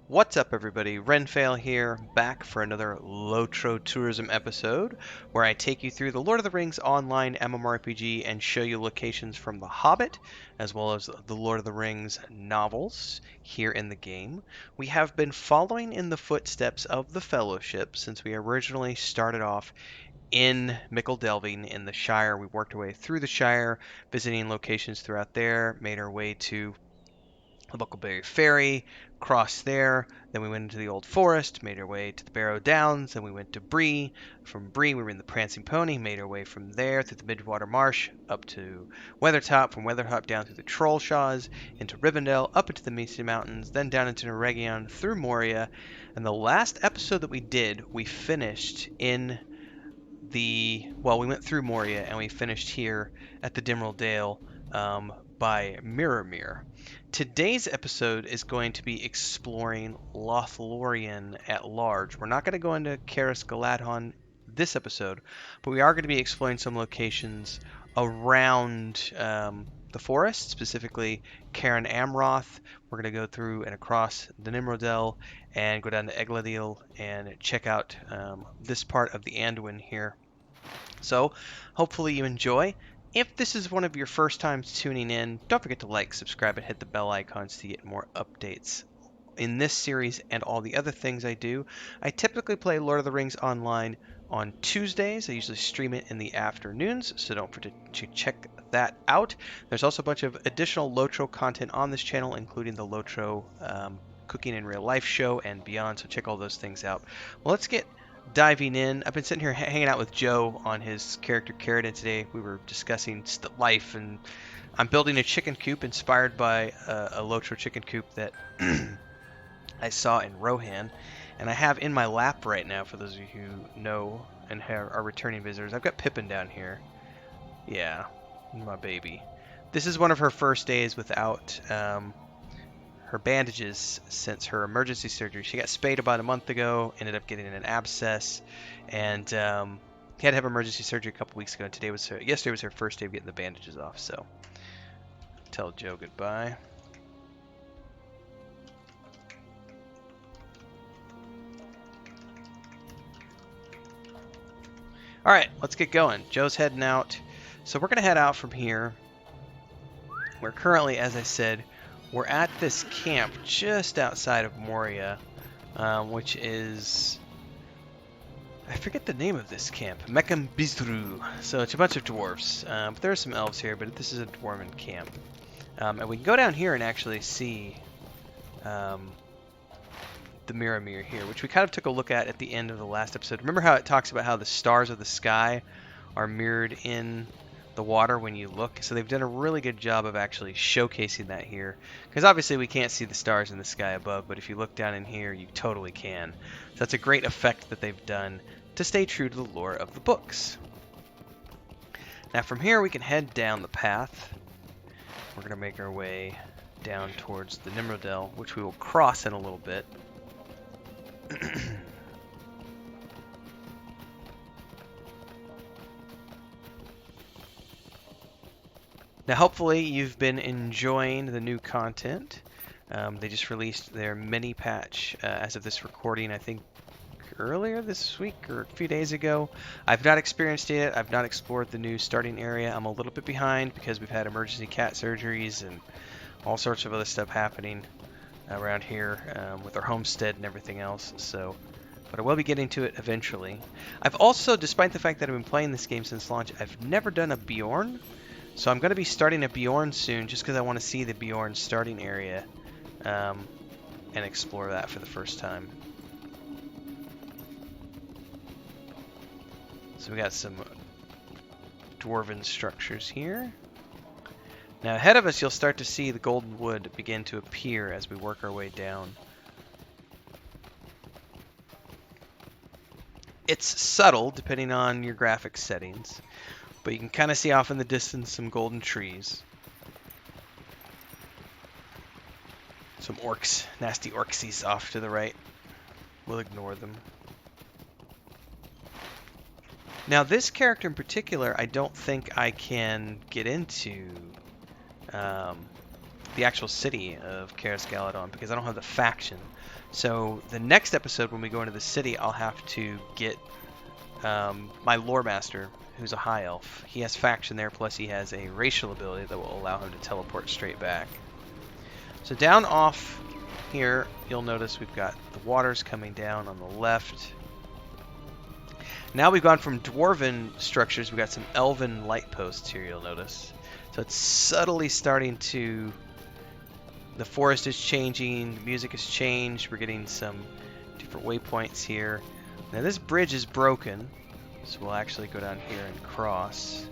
What's up, everybody? Renfail here, back for another LOTRO Tourism episode, where I take you through the Lord of the Rings online MMORPG and show you locations from The Hobbit, as well as the Lord of the Rings novels here in the game. We have been following in the footsteps of the Fellowship since we originally started off in Mickle Delving in the Shire. We worked our way through the Shire, visiting locations throughout there, made our way to the Buckleberry Ferry, crossed there, then we went into the Old Forest, made our way to the Barrow Downs, then we went to Bree. From Bree, we were in the Prancing Pony, made our way from there through the Midwater Marsh up to Weathertop, from Weathertop down through the Trollshaws, into Rivendell, up into the Misty Mountains, then down into Neregion, through Moria, and the last episode that we did, we finished in we went through Moria and we finished here at the Dimril Dale by Mirror. Today's episode is going to be exploring Lothlórien at large. We're not going to go into Caras Galadhon this episode, but we are going to be exploring some locations around the forest, specifically Cairn Amroth. We're going to go through and across the Nimrodel and go down to Egladil and check out this part of the Anduin here. So, hopefully you enjoy. If this is one of your first times tuning in, don't forget to like, subscribe, and hit the bell icons to get more updates in this series and all the other things I do. I typically play Lord of the Rings online on Tuesdays. I usually stream it in the afternoons, so don't forget to check that out. There's also a bunch of additional LOTRO content on this channel, including the LOTRO Cooking in Real Life show and beyond, so check all those things out. Well, let's get diving in. I've been sitting here hanging out with Joe on his character Carradine today. We were discussing life, and I'm building a chicken coop inspired by a LOTRO chicken coop that I saw in Rohan, and I have in my lap right now, for those of you who know and are returning visitors, I've got Pippin down here. Yeah, my baby. This is one of her first days without her bandages since her emergency surgery. She got spayed about a month ago, ended up getting an abscess, and had to have emergency surgery a couple weeks ago. And yesterday was her first day of getting the bandages off. So, tell Joe goodbye. All right, let's get going. Joe's heading out, so we're gonna head out from here. We're currently, as I said, we're at this camp just outside of Moria, which is, I forget the name of this camp, Mekambizru. So it's a bunch of dwarves, but there are some elves here, but this is a dwarven camp. And we can go down here and actually see the Mirror here, which we kind of took a look at the end of the last episode. Remember how it talks about how the stars of the sky are mirrored in the water when you look? So they've done a really good job of actually showcasing that here, because obviously we can't see the stars in the sky above, but if you look down in here you totally can. So that's a great effect that they've done to stay true to the lore of the books. Now from here we can head down the path. We're going to make our way down towards the Nimrodel, which we will cross in a little bit. Now, hopefully you've been enjoying the new content. They just released their mini patch as of this recording, I think earlier this week or a few days ago. I've not experienced it. I've not explored the new starting area. I'm a little bit behind because we've had emergency cat surgeries and all sorts of other stuff happening around here with our homestead and everything else. So, but I will be getting to it eventually. I've also, despite the fact that I've been playing this game since launch, I've never done a Bjorn. So I'm going to be starting a Bjorn soon, just because I want to see the Bjorn starting area and explore that for the first time. So we got some dwarven structures here. Now ahead of us you'll start to see the golden wood begin to appear as we work our way down. It's subtle depending on your graphics settings, but you can kind of see off in the distance some golden trees. Some orcs, nasty orcsies off to the right. We'll ignore them. Now this character in particular, I don't think I can get into the actual city of Karis Galadon because I don't have the faction. So the next episode when we go into the city, I'll have to get my lore master, who's a high elf. He has faction there, plus he has a racial ability that will allow him to teleport straight back. So down off here, you'll notice we've got the waters coming down on the left. Now we've gone from dwarven structures, we've got some elven light posts here, you'll notice. So it's subtly starting to... The forest is changing, the music has changed, we're getting some different waypoints here. Now this bridge is broken, so we'll actually go down here and cross.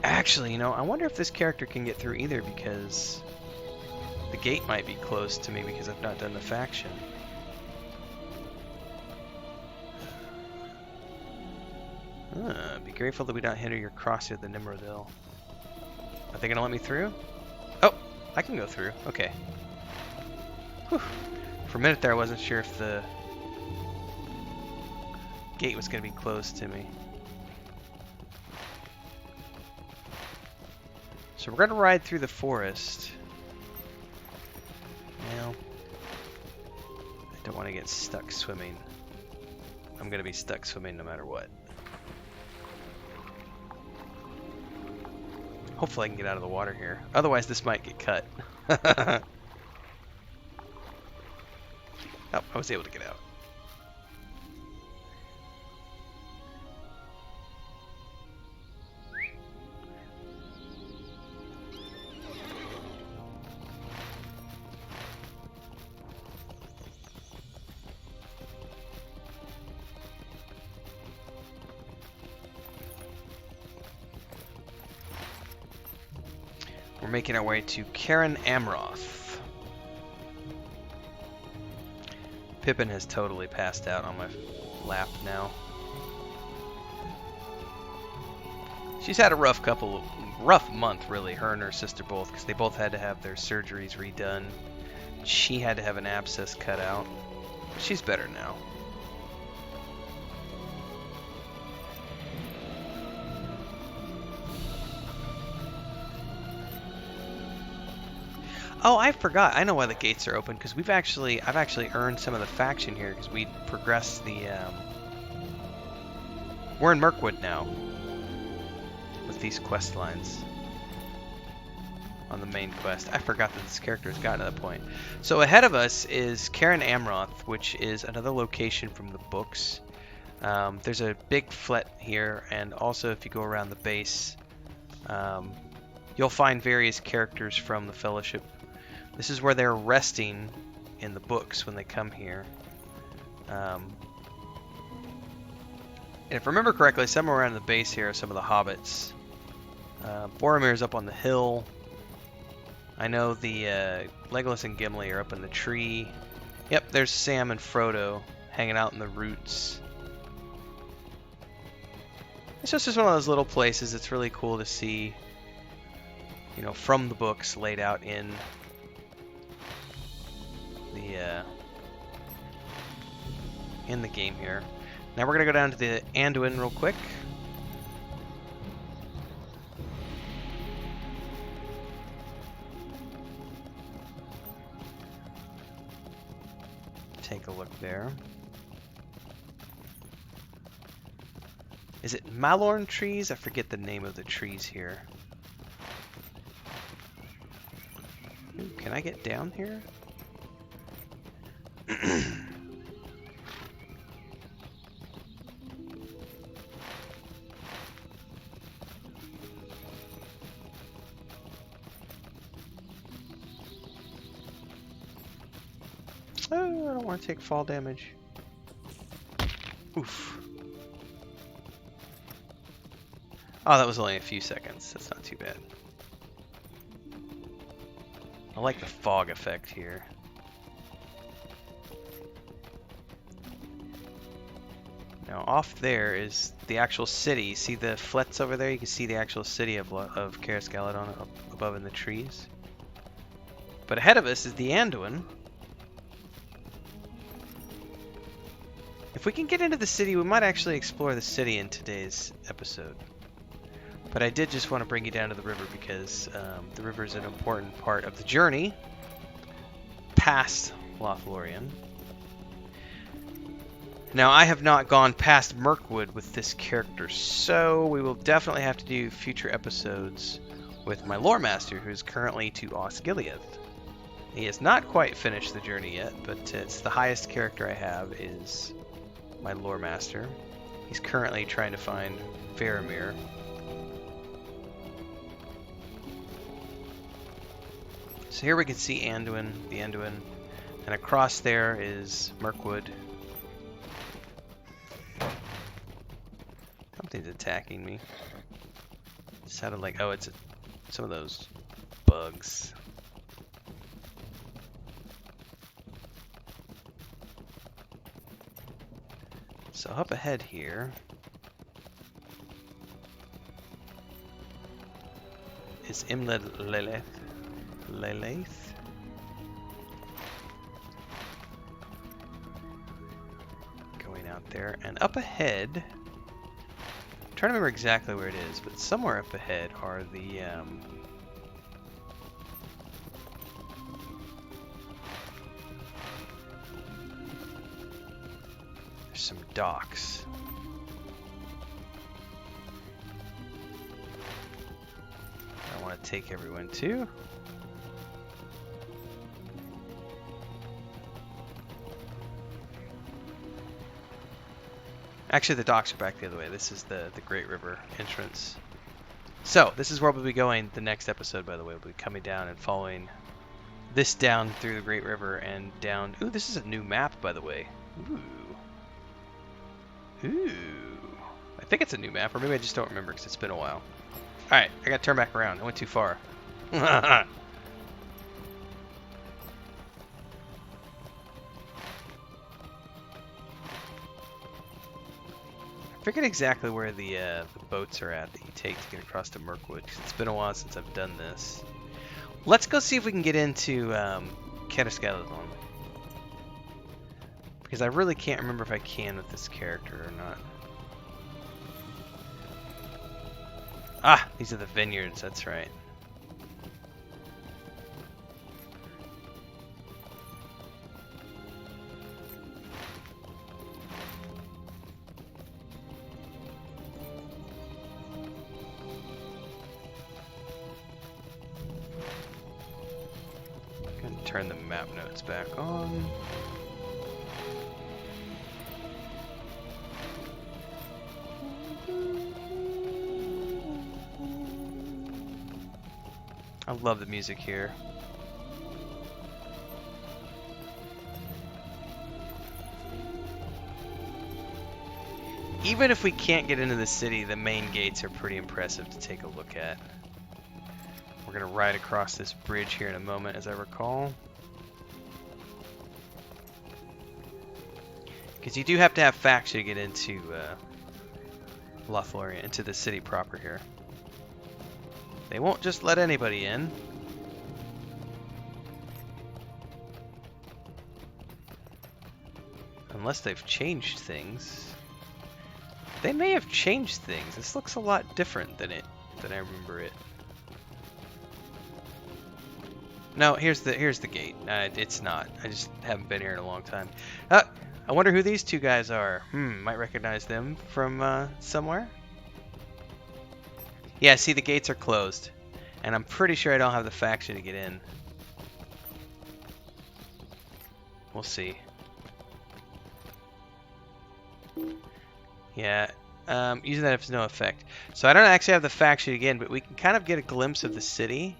Actually, you know, I wonder if this character can get through either because the gate might be closed to me because I've not done the faction. Be grateful that we don't hinder your crossing of the Nimrodil. Are they gonna let me through? Oh, I can go through. Okay. Whew. For a minute there, I wasn't sure if the gate was gonna be closed to me. So we're gonna ride through the forest. Now, I don't want to get stuck swimming. I'm gonna be stuck swimming no matter what. Hopefully I can get out of the water here. Otherwise this might get cut. Oh, I was able to get out. We're making our way to Karen Amroth. Pippin has totally passed out on my lap now. She's had a rough month really, her and her sister both, because they both had to have their surgeries redone. She had to have an abscess cut out. But she's better now. Oh, I forgot. I know why the gates are open, because I've actually earned some of the faction here, because we progressed the, we're in Mirkwood now, with these quest lines on the main quest. I forgot that this character has gotten to that point. So ahead of us is Karen Amroth, which is another location from the books. There's a big flet here, and also if you go around the base, you'll find various characters from the Fellowship. This is where they're resting in the books when they come here. And if I remember correctly, somewhere around the base here are some of the hobbits. Boromir's up on the hill. I know the Legolas and Gimli are up in the tree. Yep, there's Sam and Frodo hanging out in the roots. It's just one of those little places. It's really cool to see, you know, from the books laid out in the game here. Now we're gonna go down to the Anduin real quick. Take a look there. Is it Malorn trees? I forget the name of the trees here. Ooh, can I get down here? Oh, I don't want to take fall damage. Oof. Oh, that was only a few seconds. That's not too bad. I like the fog effect here. Now off there is the actual city. See the flets over there? You can see the actual city of Karis Galadon up above in the trees. But ahead of us is the Anduin. If we can get into the city, we might actually explore the city in today's episode. But I did just want to bring you down to the river because the river is an important part of the journey past Lothlórien. Now, I have not gone past Mirkwood with this character, so we will definitely have to do future episodes with my lore master, who is currently to Osgiliath. He has not quite finished the journey yet, but it's the highest character I have is my lore master. He's currently trying to find Faramir. So here we can see Anduin, the Anduin, and across there is Mirkwood. Something's attacking me. It sounded like, oh, it's some of those bugs. So up ahead here is Lilith. Going out there, and up ahead, I'm trying to remember exactly where it is, but somewhere up ahead are the there's some docks. I want to take everyone to. Actually, the docks are back the other way. This is the Great River entrance. So, this is where we'll be going the next episode, by the way. We'll be coming down and following this down through the Great River and down... Ooh, this is a new map, by the way. Ooh. I think it's a new map, or maybe I just don't remember because it's been a while. Alright, I gotta turn back around. I went too far. I forget exactly where the boats are at that you take to get across to Mirkwood, because it's been a while since I've done this. Let's go see if we can get into Galadriel, because I really can't remember if I can with this character or not. Ah, these are the vineyards, that's right. Turn the map notes back on. I love the music here. Even if we can't get into the city, the main gates are pretty impressive to take a look at. We're going to ride across this bridge here in a moment, as I recall. Because you do have to have faction to get into Lothlórien, into the city proper here. They won't just let anybody in. Unless they've changed things. They may have changed things. This looks a lot different than I remember it. No, here's the gate. It's not. I just haven't been here in a long time. I wonder who these two guys are. Might recognize them from somewhere. Yeah, see, the gates are closed. And I'm pretty sure I don't have the faction to get in. We'll see. Yeah, using that has no effect. So I don't actually have the faction again, but we can kind of get a glimpse of the city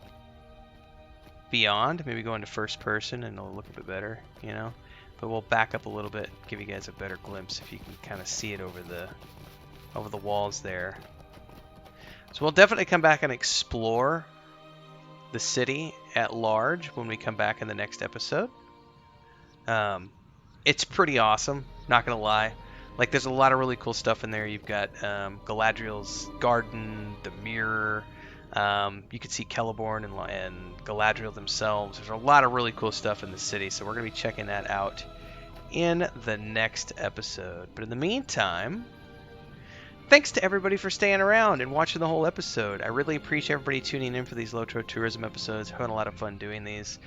beyond. Maybe go into first person and it'll look a bit better, you know. But we'll back up a little bit, give you guys a better glimpse if you can kind of see it over the walls there. So we'll definitely come back and explore the city at large when we come back in the next episode. It's pretty awesome, not gonna lie. Like, there's a lot of really cool stuff in there. You've got Galadriel's garden, the mirror. You can see Celeborn and Galadriel themselves. There's a lot of really cool stuff in the city, so we're going to be checking that out in the next episode. But in the meantime, thanks to everybody for staying around and watching the whole episode. I really appreciate everybody tuning in for these LOTRO tourism episodes. Having a lot of fun doing these.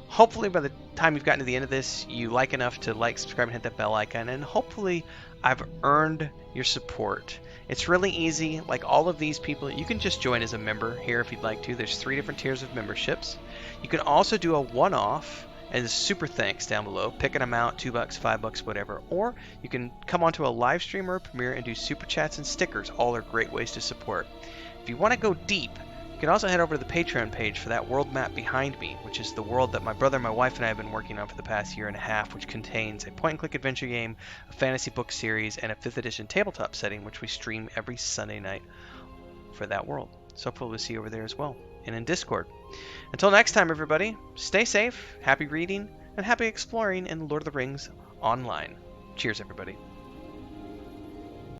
Hopefully by the time you've gotten to the end of this, you like enough to like, subscribe, and hit that bell icon, and hopefully I've earned your support. It's really easy. Like all of these people, you can just join as a member here if you'd like to. There's 3 different tiers of memberships. You can also do a one-off and super thanks down below. Pick an amount, $2, $5, whatever. Or you can come onto a live stream or a premiere and do super chats and stickers. All are great ways to support. If you want to go deep, you can also head over to the Patreon page for that world map behind me, which is the world that my brother, my wife, and I have been working on for the past year and a half, which contains a point-and-click adventure game, a fantasy book series, and a 5th edition tabletop setting, which we stream every Sunday night for that world. So hopefully we'll see you over there as well, and in Discord. Until next time, everybody, stay safe, happy reading, and happy exploring in Lord of the Rings Online. Cheers, everybody.